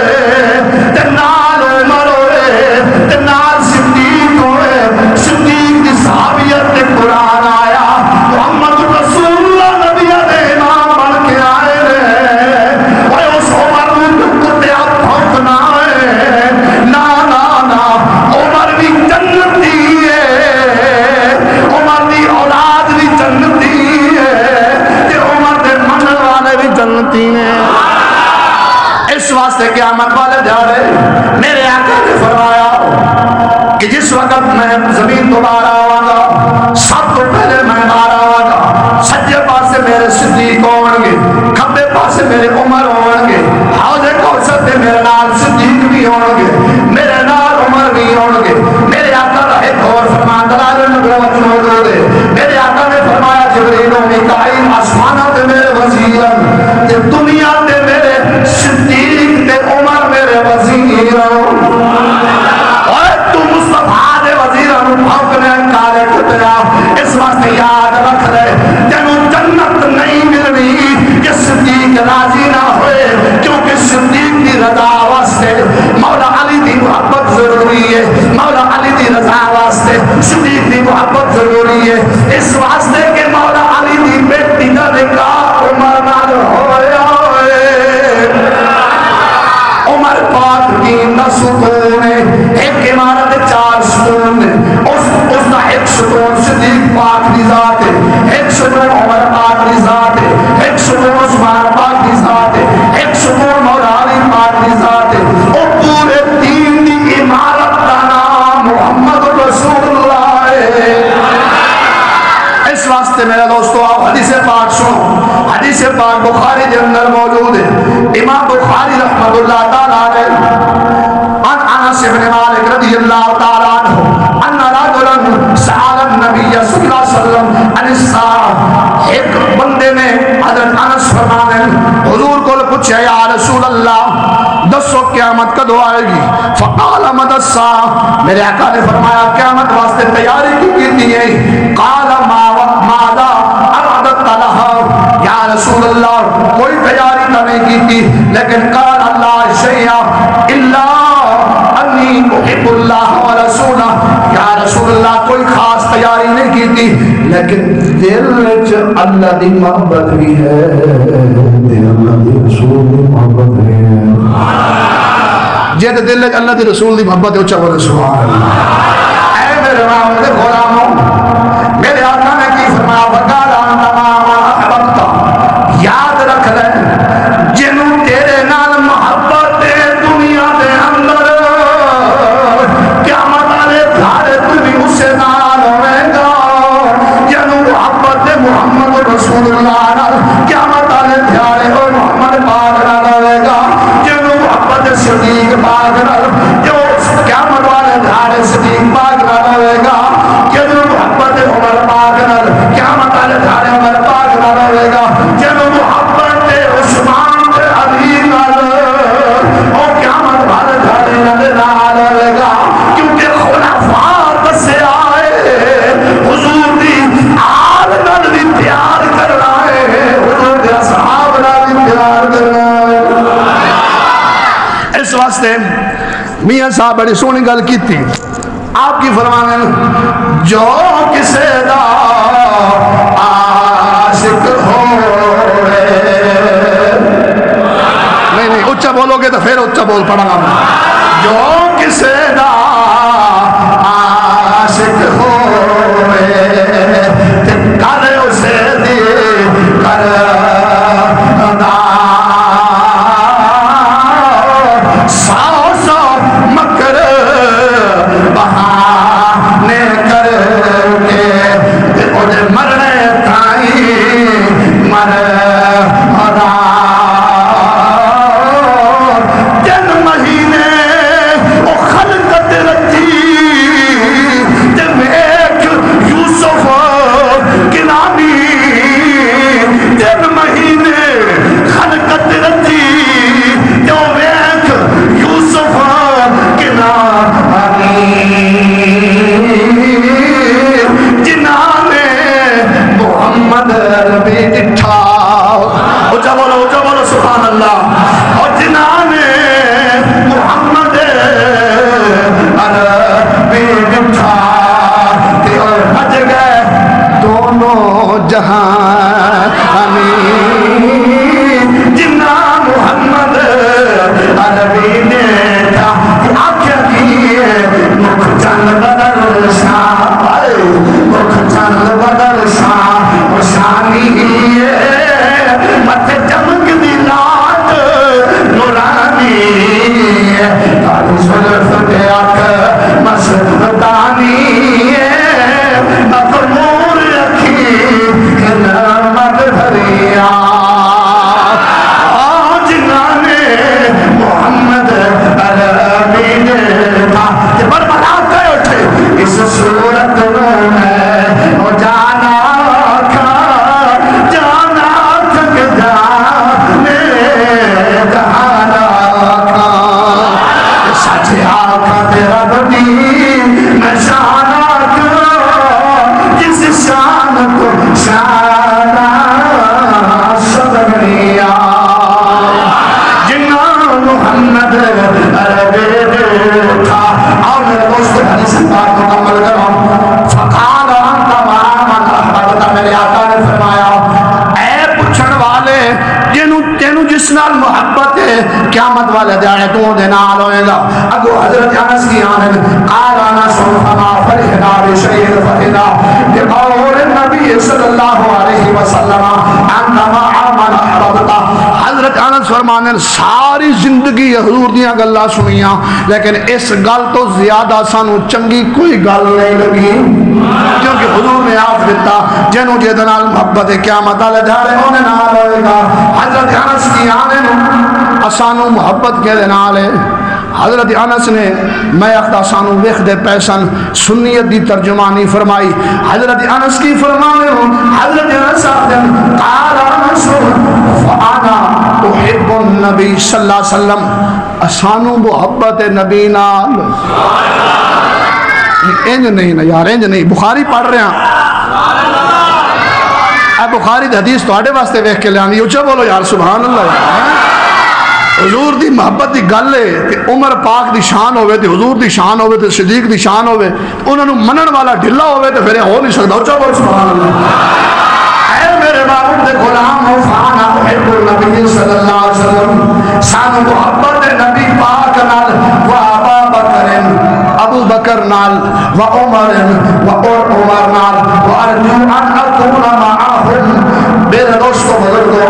تے نال عمر ہوئے تے نال صدیق ہوئے، صدیق دی صحابیت تے قرآن آیا، محمد رسول اللہ نبی دے امام بن کے آئے نے، اوے اس عمر نوں کتے پھونکنا ہے، نا نا نا عمر بھی جنتی ہے، عمر دی اولاد بھی جنتی ہے تے عمر دے منن والے بھی جنتی ہیں۔ اس واسطے قیامت والے دیہڑے میرے آقا نے فرمایا کہ جس وقت میں زمین تو باہر آواں گا سب تو پہلے میں باہر آواں گا، سجے پاسے میرے صدیق ہون گے، کھبے پاسے میرے عمر ہون گے، حوض کوثر تے میرے نال صدیق بھی ہون گے، میرے نال عمر بھی ہون گے۔ میرے آقا کا ایک اور فرمان دلائل نبوت موجود ہے، میرے آقا نے فرمایا جبریل و میکائیل آسمانوں تے میرے وزیرن تے دنیا تے میرے صدیق تے عمر میرے وزیرن، اور تو مصطفیٰ دے وزیرن بھونکنے کالے کتیا۔ اس واسطے یاد رکھ لے تینوں جنت نہیں ملنی کہ صدیق راضی نہ ہوئے، کیونکہ صدیق کی رضا واسطے مولا علی دی محبت ضروری ہے، مولا علی دی رضا واسطے صدیق دی محبت ضروری ہے۔ اس واسطے کہ مولا علی دی بیٹی دا نکاح عمر نال ہویا ہوئے، عمر پاک دین دا ستون ہے، ایک عمارت 4 ستون ہے، اس دا ایک ستون صدیق پاک دی ذات ہے، ایک ستون عمر پاک دی ذات ہے، ایک ستون عثمان پاک دی ذات ہے، ایک ستون مولا علی پاک دی ذات ہے۔ اور پورے دین دی عمارت کا نام محمد رسول اللہ ہے۔ اس واسطے میرے دوستو آپ حدیث پاک سنو، حدیث پاک بخاری کے اندر موجود ہے، امام بخاری رحمت اللہ تعالیٰ علیہ عن انس بن مالک رضی اللہ تعالیٰ عنہ ان رجلا سأل النبی صلی اللہ علیہ وسلم عن الساعة، ایک بندے نے حضرت انس فرمانے حضور کو پوچھا یا رسول اللہ دسو قیامت کدو آئے گی؟ فقال مد الساعة، میرے آقا نے فرمایا قیامت واسطے تیاری کی کیتی ہے؟ قال ماذا اعددت لها، یا رسول اللہ کوئی تیاری تو نہیں کی تھی، لیکن قال اللہ شیئا الا انی احب اللہ ورسولہ، یا رسول اللہ کوئی خاص تیاری نہیں کی تھی لیکن دل وچ اللہ دی محبت بھی ہے، دل اللہ دی رسول دی محبت بھی ہے۔ جے تے دل اللہ دی رسول دی محبت ہے اچھا بولے سبحان اللہ۔ اے میرے محمد غلاموں، میرے آقا نے کی فرمایا وقال انت ما احببت، یاد رکھ لے جنوں تیرے نال محبت دنیا دے اندر قیامت والے دھاڑے تو بھی اسے نال ہوے گا، جنوں محبت محمد رسول اللہ نال قیامت والے دھاڑے او محمد پاک نال ہوے گا، جنوں محبت صدیق پاک نال جو قیامت والے دھاڑے صدیق پاک نال ہوے گا، جنوں محبت عمر پاک نال قیامت والے دھاڑے عمر پاک نال ہوے گا، جنوں محبت عثمان تے علی نال او قیامت والے دھاڑے نال ہوے گا، کیونکہ خلفاء دسے آئے حضور دی آل نال بھی پیار کرنا ہے، حضور دے اصحاب نال بھی پیار کرنا ہے۔ اس واسطے میاں صاحب بڑی سونی گل کی تھی، آپ کی فرمانے جو کسے دا عاشق ہوئے، نہیں اچھا بولو گے تو پھر اچھا بول پڑا گا، جو کسے دا عاشق ہوئے کر اسے دی کر دا سو سو مکر بہانے کر کے انہیں مرنے تھائی مر دا جن مہینے وہ خلقت رکھی جن ایک یوسف کنانی جن مہینے خلقت رکھی جو ایک یوسف کنانی جنہاں نے محمد عربی ڈٹھا، اچھا بولو سبحان اللہ، اور جنہاں نے محمد عربی ڈٹھا کہ اور بچ گئے دونوں جہانی، جنہاں محمد عربی نے آنکھیں کیے مکھ چند بدل شاہ، مکھ چند بدل شاہ شانی مت چمک دی لات نورانی، کالی زلف کے آنکھ مستانی مغمور رکھی نعمت بھریا، جنہاں نے محمد عربی نے تھا کہ بربلا کے اٹھے اس صورت میں وہ جانا تھک جانے جانا تھا سچ آقا تیرا بنی میں شانہ جس شان کو شانہ صدقیا، جنہاں محمد عربی تھا۔ اور میرے دوست حدیث پاک مکمل کروں، فقال انت ما من احببت، میرے آقا نے فرمایا اے پوچھن والے تینوں جس نال محبت ہے قیامت والے دھاڑے تو دے نال ہوئے گا۔ اگو حضرت انس کی آنند قال انس فما فرحنا بشیء فرحنا بقول النبی صلی اللہ علیہ وسلم انت ما من احببت۔ حضرت انس فرمانے ساری زندگی حضور دیاں گلاں سنیاں لیکن اس گل تو زیادہ سانو چنگی کوئی گل نہیں لگی، کیونکہ حضور نے آپ دیتا جنوں جے نال محبت قیامت والے دھاڑے ہونے نال ہوئے گا۔ حضرت انس کی آنند اسانو محبت کے نال ہے۔ حضرت انس نے میں اختا سانو ویخ دے پیسن سنیت دی ترجمانی فرمائی۔ حضرت انس کی فرمانے ہوں، حضرت انس آدم قال انس فانا احب النبی صلی اللہ علیہ وسلم، اسانو محبت نبی نال انج نہیں نا یار، انج نہیں، بخاری پڑھ رہے ہیں اے بخاری دی حدیث تو آڑے واسطے ویخ کے لے آنی، اچھا بولو یار سبحان اللہ یار۔ حضور دی محبت دی گل ہے کہ عمر پاک دی شان ہوئے تے حضور دی شان ہوئے تے صدیق دی شان ہوئے، انہوں نے منن والا ڈھلا ہوئے تے پھر ہو نہیں سکتا، اچھا بولو سبحان اللہ۔ اے میرے باپ دے غلام ہو فانا محب النبی صلی اللہ علیہ وسلم، سانو محبت نبی پاک نال يدعون معهم میرے دوستو بزرگو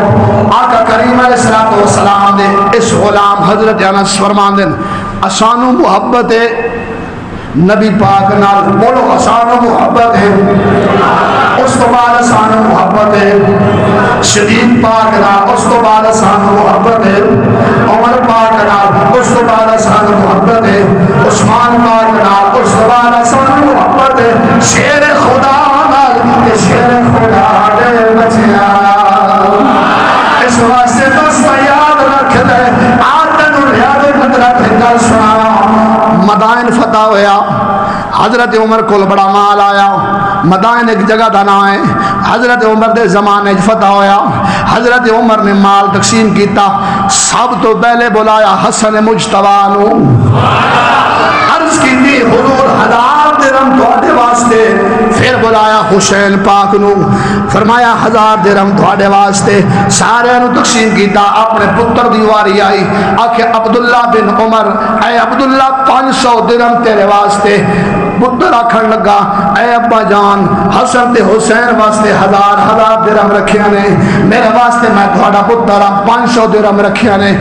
آقا کریم علیہ السلام نے اس غلام حضرت انس فرماندے اسانو محبت ہے نبی پاک نال بولو اسانو محبت ہے اس تو بعد اسانو محبت ہے شدید پاک نال اس تو بعد اسانو محبت ہے عمر پاک نال اس تو بعد اسانو محبت ہے عثمان پاک نال اس تو بعد اسانو محبت ہے شیر خدا نال شیر خدا دے بچیا اس واسطے بس یاد رکھ دے آتن یاد مطلب ہے سنا مدائن فتح ہویا حضرت عمر کو بڑا مال آیا مدائن ایک جگہ دا نام ہے حضرت عمر دے زمانے فتح ہویا حضرت عمر نے مال تقسیم کیتا سب تو پہلے بلایا حسن مجتبی نو عرض کی تھی حضور 1000 درہم تواڈے واسطے پھر بلایا حسین پاک نو فرمایا 1000 درہم تواڈے واسطے سارے نو تقسیم کیتا اپنے پتر دی واری آئی آکھے عبداللہ بن عمر اے عبداللہ 500 درہم تیرے واسطے پتر آکھن لگا اے ابا جان حسن تے حسین واسطے 1000 درہم رکھیا نے میرے واسطے میں تھوڑا پتر 500 درہم رکھیا نے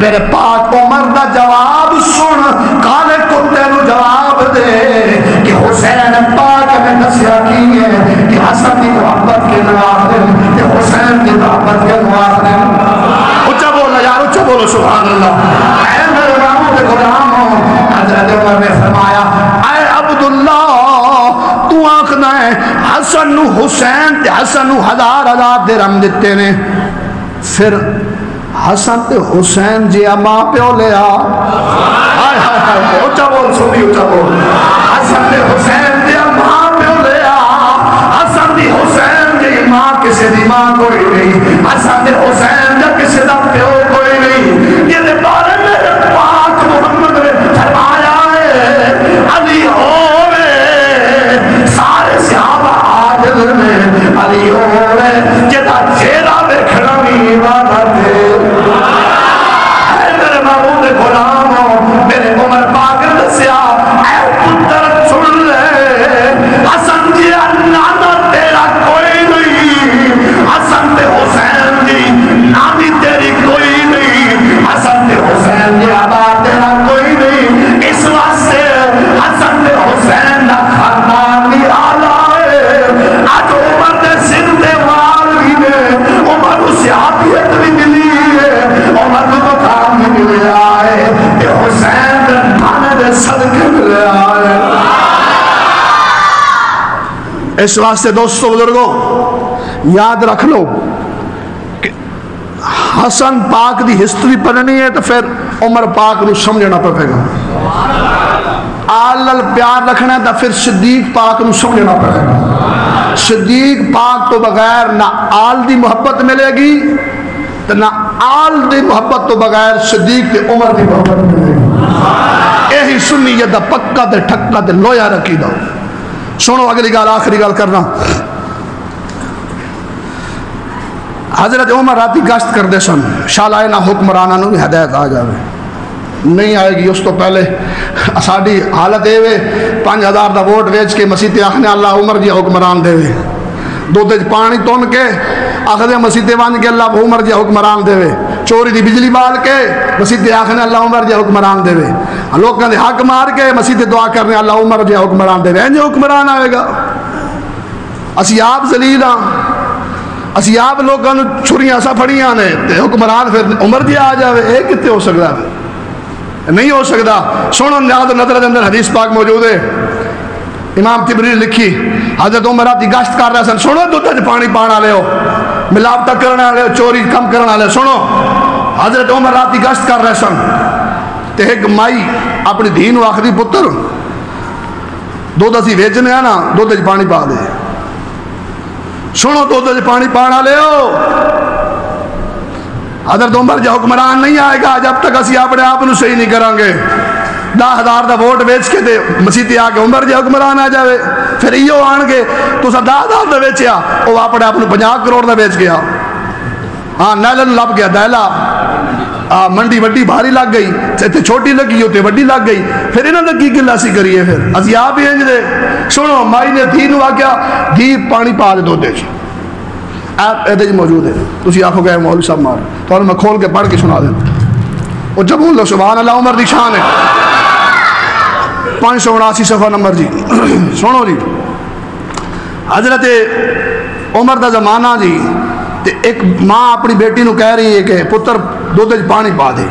میرے پاک عمر دا جواب سن کالے کتے نو جواب دے کہ حسین پاک نے نصیحہ کی ہے کہ حسن کی محبت کے نوازن کہ حسین کی محبت کے نوازن اچھا بولنا یار اچھا بولو سبحان اللہ اے میرے بابو کے غلاموں حضرت عمر نے فرمایا اے عبداللہ تو آنکھنا ہے حسن نو حسین تے حسن نو 1000 درہم دیتے نے پھر حسن تے حسین جی ماں پیو لیا اچھا بول سنی اچھا بول حسن تے حسین جی ماں پیو لیا حسن تے حسین جی ماں کسی دی ماں کوئی نہیں حسن تے حسین جی کسی دا پیو کوئی نہیں یہ دے بارے میرے پاک محمد نے فرمایا ہے علی ہوئے سارے صحابہ عاجل میں علی ہوئے جدا چہرہ دیکھنا بھی عبادت ہے اے میرے محبوب غلاموں میرے عمر پاک نے دسیا اے پتر سن لے حسن جی نانا تیرا کوئی نہیں حسن تے حسین جی نانی تیری کوئی نہیں حسن تے حسین جی آبا تیرا کوئی نہیں اس واسطے حسن تے حسین دا خاندان بھی آلہ ہے آج عمر دے زندے وال بھی نے عمر اسے عافیت بھی ملی ہے عمر کو مقام بھی ملیا ہے کہ حسین دے تھانے دے صدقے ملیا ہے اس واسطے دوستو بزرگوں یاد رکھ لو کہ حسن پاک دی ہسٹری پڑھنی ہے تو پھر عمر پاک نو سمجھنا پڑے گا آلل پیار رکھنا ہے تو پھر صدیق پاک نو سمجھنا پڑے گا صدیق پاک تو بغیر نہ آل دی محبت ملے گی تو نہ آل دی محبت تو بغیر صدیق تے عمر دی محبت ملے گی یہی سنیت دا پکا تے ٹھکا تے لویا رکھی دا سنو اگلی گال آخری گال کرنا حضرت عمر راتی گشت کر دے سن شالائے نہ حکمرانہ نو بھی ہدایت آ جاوے نہیں آئے گی اس تو پہلے ساڑی حالت اے وے 5000 دا ووٹ ویچ کے مسیح تے آخنے اللہ عمر جی حکمران دے وے دو تیج پانی تون کے آخر مسیح تے وان کے اللہ عمر جی حکمران دے وے چوری دی بجلی بال کے مسیح تے آخنے اللہ عمر جی حکمران دے وے لوگ کہتے حق مار کے مسیح تے دعا کرنے اللہ عمر جی حکمران دے وے انجھے حکمران آئے گا اسی آپ ذلیل ہاں اسی آپ لوگوں نے چھریاں سا پھڑیاں نے حکمران پھر عمر جی آ جاوے ایک کتے ہو سکتا ہے نہیں ہو سکتا سنو نیاد نظر اندر حدیث پاک موجود ہے امام تبری لکھی حضرت عمر آتی گشت کر رہے سن سنو دو تج پانی پانا لے ہو ملاوٹا کرنا لے ہو چوری کم کرنا لے سنو حضرت عمر آتی گشت کر رہے سن تے ایک مائی اپنی دین و آخری پتر دو دسی ویچنے ہیں نا دو تج پانی پا دے سنو دو تج پانی پانا لے ہو حضرت عمر جا حکمران نہیں آئے گا جب تک اسی اپنے آپ نو صحیح نہیں کریں گے 10,000 دا ووٹ بیچ کے دے مسیح آ کے عمر جا حکمران آ جاوے پھر ایو آن گے تو سا 10,000 دا بیچیا وہ اپنے آپ نو 50 کروڑ دا بیچ گیا ہاں نیلن لب گیا دہلا منڈی وڈی بھاری لگ گئی تے چھوٹی لگی ہوتے وڈی لگ گئی پھر انہوں نے کی گلا سی کریے پھر اسی آپ ہی انج دے سنو مائی نے دھی نو آ گیا دھی پانی پا دے دو دے ایپ یہ موجود ہے، تھی آخو گے مولوی صاحب مار تو میں کھول کے پڑھ کے سنا دیں. وہ جب بول لو سبحان اللہ عمر دی شان ہے. 579 صفحہ نمبر جی. سنو جی، حضرت عمر دا زمانہ جی، تے ایک ماں اپنی بیٹی نو کہہ رہی ہے کہ پتر دودھ وچ پانی پا دے.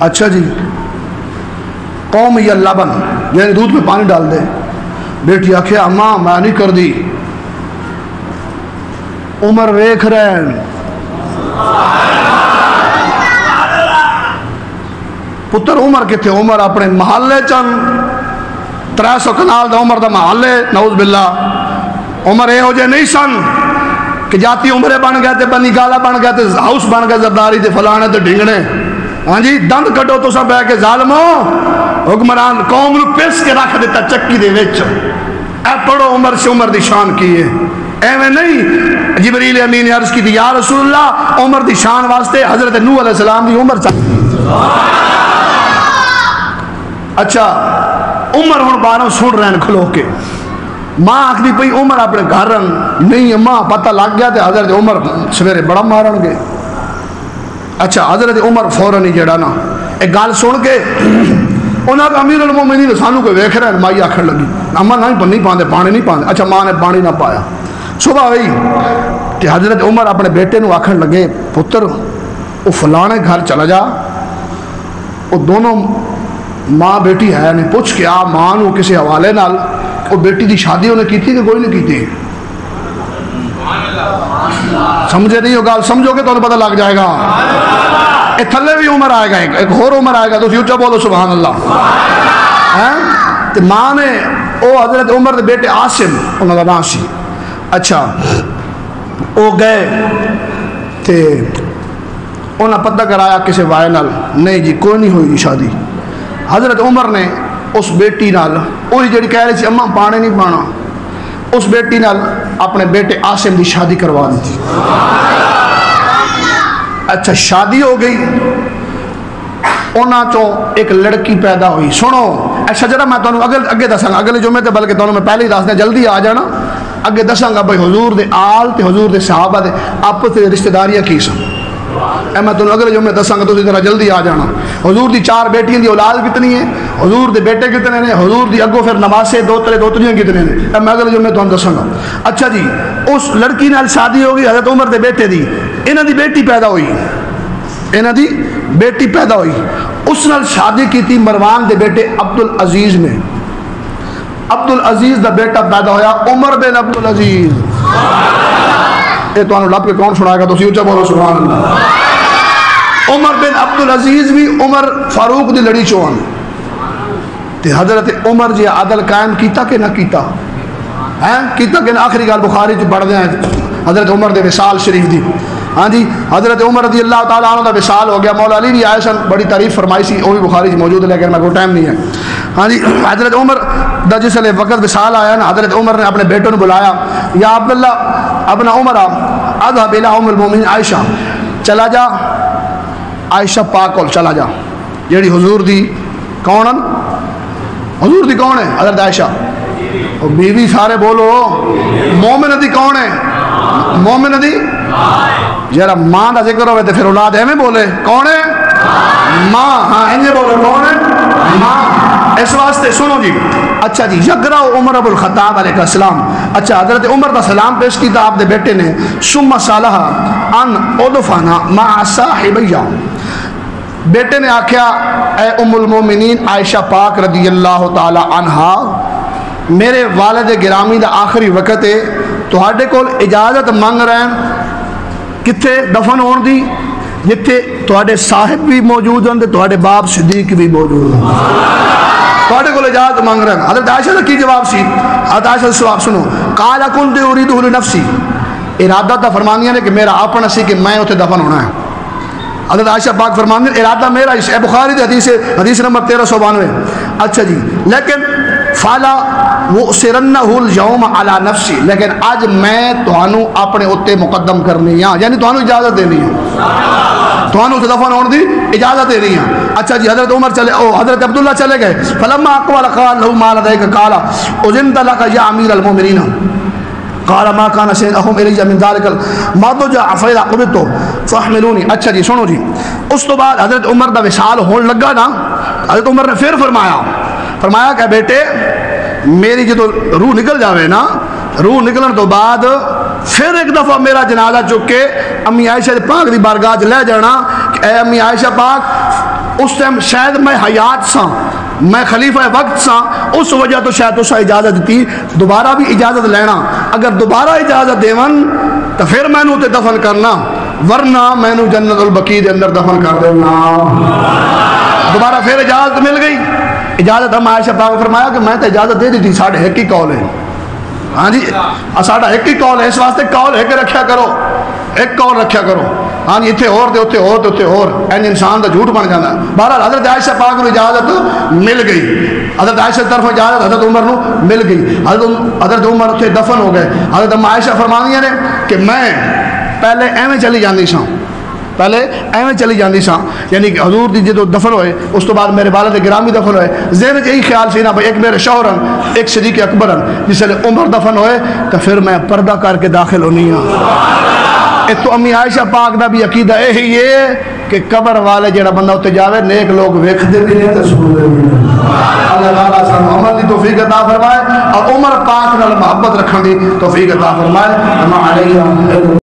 اچھا جی، قوم یا لبن یعنی دودھ میں پانی ڈال دے. بیٹی آخیا اماں میں نہیں کر دی. عمر ویکھ رہے ہیں، پتر عمر کتنے؟ عمر اپنے محلے چن 300 کنال دا عمر دا محلے، نعوذ باللہ. عمر یہ ہو جائے نہیں سن کہ جاتی عمرے بن گئے تے بنی گالا بن گئے تے ہاؤس بن گئے زرداری تے فلانے تے ڈھنگنے. ہاں جی، دند کٹو تو سب بہ کے ظالمو، حکمران قوم نو پیس کے رکھ دیتا چکی دے وچ. اے پڑھو عمر سے عمر دی شان کی ہے. ایویں نہیں جبریل امین نے عرض کی تھی یا رسول اللہ عمر دی شان واسطے حضرت نوح علیہ السلام دی عمر چاہیے. اچھا عمر ہن باروں سن رہے ہیں کھلو کے. ماں آخری پئی عمر اپنے گھر نہیں، ماں پتہ لگ گیا تے حضرت عمر سویرے بڑا مارن گے. اچھا حضرت عمر فوراً ہی جڑا نا ایک گل سن کے انہاں کا امیر المومنین سانو کوئی ویکھ رہا ہے. مائی آخر لگی اماں نہیں پاندے پانی نہیں پاندے. اچھا ماں نے پانی نہ پایا. صبح ہوئی کہ حضرت عمر اپنے بیٹے نو آخر لگے پتر وہ فلانے گھر چلا جا. وہ دونوں ماں بیٹی ہے نے پوچھ کے آ ماں نو کسی حوالے نال وہ بیٹی دی شادی انہیں کی تھی کہ کوئی نہیں کی تھی. سمجھے نہیں ہو گل؟ سمجھو گے تو پتہ لگ جائے گا. اے تھلے بھی عمر آئے گا، ایک اور عمر آئے گا. تو اچھا بولو سبحان اللہ. تے ماں نے او حضرت عمر دے بیٹے عاصم انہاں دا نام سی. اچھا وہ گئے تے انہاں پتہ کرایا کسی وائے نال، نہیں جی کوئی نہیں ہوئی شادی. حضرت عمر نے اس بیٹی نال وہی جڑی کہہ رہی سی اماں پانے نہیں پانا، اس بیٹی نال اپنے بیٹے عاصم دی شادی کروا دی تھی. اچھا شادی ہو گئی، انہاں چوں ایک لڑکی پیدا ہوئی. سنو اے شجرہ میں تمہیں اگے دساں گا اگلے جمعے تے، بلکہ تمہیں میں پہلے ہی دس دیا جلدی آ جانا. اگے دساں گا بھائی حضور دے آل تے حضور دے صحابہ دے آپس تے رشتہ داریاں کی سن. اے میں تمہیں اگلے جمعے دساں گا، تو ذرا جلدی آ جانا. حضور دی 4 بیٹیاں دی اولاد کتنی ہے، حضور دے بیٹے کتنے نے، حضور دی اگوں پھر نواسے دوتریاں کتنے نے، اے میں اگلے جمعے تمہیں دساں گا. اچھا جی، اس لڑکی نال شادی ہو گئی حضرت عمر دے بیٹے دی. انہاں دی بیٹی پیدا ہوئی، انہاں دی بیٹی پیدا ہوئی. اس نال شادی کی تھی مروان دے بیٹے عبدالعزیز نے. عبدالعزیز دا بیٹا پیدا ہویا عمر بن عبدالعزیز. یہ تو لب کے کون سنائے گا؟ تو اچھا بولو سبحان اللہ. عمر بن عبدالعزیز بھی عمر فاروق دی لڑی چون. تے حضرت عمر جی عدل قائم کیتا کہ نہ کیتا؟ کیتا کہ نہ؟ آخری گل بخاری چ پڑھ دیں حضرت عمر دے وصال شریف دی. ہاں جی، حضرت عمر رضی اللہ تعالیٰ عنہ دا وصال ہو گیا. مولا علی نے عائشہ بڑی تعریف فرمائی سی، وہ بھی بخاری چ موجود ہے لیکن میں کو ٹائم نہیں ہے. ہاں جی، حضرت عمر دا جس لئے وقت وصال آیا نا، حضرت عمر نے اپنے بیٹوں نے بلایا، یا عبداللہ ابن عمر اذهب الى ام المؤمنین عائشہ، چلا جا عائشہ پاک کول چلا جا. جیڑی حضور دی کون؟ حضور دی کون ہے؟ حضرت عائشہ. بیوی سارے بولو. مومن دی کون ہے؟ مومن دی جرا ماں دا ذکر ہوئے تو پھر اولاد ایویں بولے کون ہے؟ ماں. ہاں انجے بولے کون ہے؟ ماں. اس واسطے سنو جی. اچھا جی، یقرأ عمر ابو الخطاب علیہ السلام. اچھا حضرت عمر دا سلام پیش کیتا آپ دے بیٹے نے. ثم صالح ان ادفنا مع صاحبیہ. بیٹے نے آکھیا اے ام المومنین عائشہ پاک رضی اللہ تعالی عنہا، میرے والد گرامی دا آخری وقت ہے، تہاڈے کول اجازت مانگ رہے ہیں کتھے دفن ہون دی، جتھے تہاڈے صاحب بھی موجود ہیں تے تہاڈے باپ صدیق بھی موجود ہیں. تہاڈے کول اجازت مانگ رہے ہیں. حضرت عائشہ دا کی جواب سی؟ حضرت عائشہ دا جواب سنو. قال كنت اريده لنفسي، ارادہ تا فرمانیاں نے کہ میرا اپنا سی کہ میں اتنے دفن ہونا ہے. حضرت عائشہ پاک فرماندے ارادہ میرا اس بخاری دی حدیث ہے، حدیث نمبر 1392. اچھا جی، لیکن فالا وَأُسِرَنَّهُ الْيَوْمَ عَلَى نَفْسِي، لیکن آج میں تہانوں اپنے اتے مقدم کرنی ہاں، یعنی تہانوں اجازت دینی ہے، تہانوں سے دفن ہونے دی اجازت دینی ہے. اچھا جی، حضرت عمر چلے، حضرت عبداللہ چلے گئے. فَلَمَّا أَقْوَلَ قَالَ لَهُ مَا لَدَيْكَ قَالَ أُذِنْتَ لَكَ يَا أَمِيرَ الْمُؤْمِنِينَ. قال ما كان شيئهم الي من ذلك المضجع فاذا قبضت فاحملوني. اچھا جی سنو جی، اس تو بعد حضرت عمر دا وصال ہون لگا نا، حضرت عمر نے پھر فرمایا کہ بیٹے میری جدو روح نکل جاوے نا، روح نکلن تو بعد پھر ایک دفعہ میرا جنازہ چک کے امی عائشہ پاک دی بارگاہ لے جانا کہ اے امی عائشہ پاک، اس ٹائم شاید میں حیات سا، میں خلیفہ وقت سا، اس وجہ تو شاید اسا اجازت دیتی، دوبارہ بھی اجازت لینا، اگر دوبارہ اجازت دیون تو پھر میں نو تے دفن کرنا، ورنہ میں نو جنت البقیع دے اندر دفن کر دینا۔ دوبارہ پھر اجازت مل گئی، اجازت ہم عائشہ پاک فرمایا کہ میں تے اجازت دے دی تھی، ساڑھے ایک ہی کال ہے، ہاں جی ساڑھا ایک ہی کال ہے، اس واسطے کال ایک رکھیا کرو، ایک کال رکھیا کرو، ہاں جی اتنے اور دے اتنے اور دے اتنے اور، این انسان دا جھوٹ بن جانا ہے۔ بہرحال حضرت عائشہ پاک کو اجازت مل گئی، حضرت عائشہ طرف اجازت حضرت عمر نو مل گئی، حضرت عمر اتنے دفن ہو گئے۔ حضرت عائشہ فرمانیاں نے کہ میں پہلے ایویں چلی جاندی سا، یعنی کہ حضور دی جدو دفن ہوئے اس تو بعد میرے والد گرامی دفن ہوئے، ذہن یہی خیال سی نا بھائی ایک میرے شوہرن ایک صدیق اکبرن، جس لئے عمر دفن ہوئے تو پھر میں پردہ کر کے داخل ہونی ہوں۔ تو امی عائشہ پاک دا بھی عقیدہ یہی ہے کہ قبر والے جڑا بندہ ہوتے جاوے نیک لوگ ویکھدے بھی نہیں تے سنتے بھی نہیں۔ اللہ تعالیٰ سانو عمل دی توفیق عطا فرمائے اور عمر پاک نال محبت رکھن دی توفیق عطا فرمائے۔